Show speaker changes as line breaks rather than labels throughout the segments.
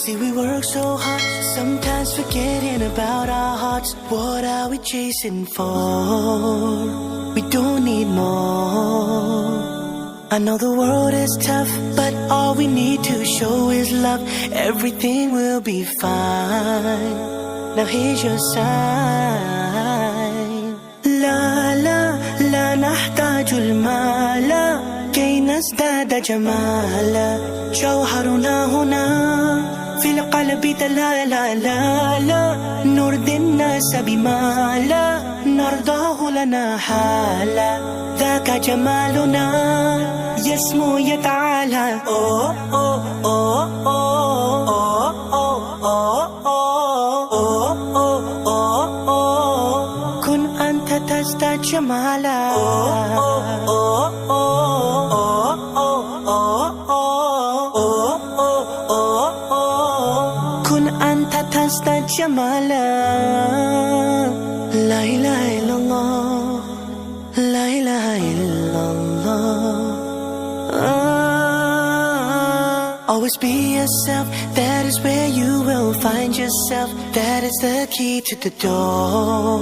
See, we work so hard, sometimes forgetting about our hearts. What are we chasing for? We don't need more. I know the world is tough, but all we need to show is love. Everything will be fine. Now here's your sign. لا لا لا نحتاج المال كي نزداد جمالا. جوهرنا هنا في القلب لا لا لا لا. نرضي الناس بما لا نرضاه لنا حالا. ذاك جمالنا يسمو يتعالى. أوه أوه أوه أوه أوه أوه أوه أوه. كن أنت تزداد جمالا. أوه أوه أوه أوه. كن أنت تزداد جمالا. لا إله إلا الله، لا إله إلا الله. Always be yourself, that is where you will find yourself. That is the key to the door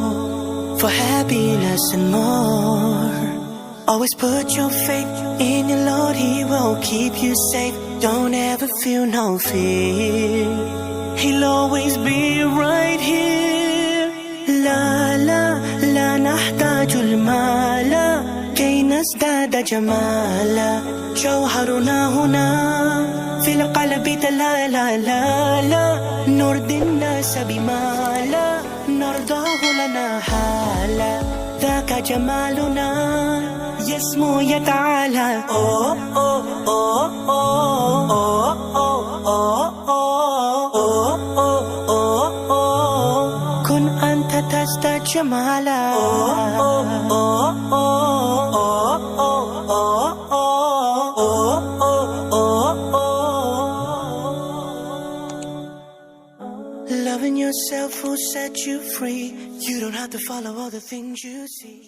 for happiness and more. Always put your faith in your Lord, He will keep you safe. Don't ever feel no fear, He'll always be right here. لا لا لا نحتاج المال كي نزداد جمالا. جوهرنا هنا في القلب لا لا لا لا. نرضي الناس بما لا نرضاه لنا حالا. ذاك جمالنا يسمو يتعالى. أوه أوه أوه أوه أوه أوه أوه أوه. كن أنت تزداد جمالا. أوه أوه أوه أوه أوه أوه أوه. Loving yourself will set you free. You don't have to follow all the things you see.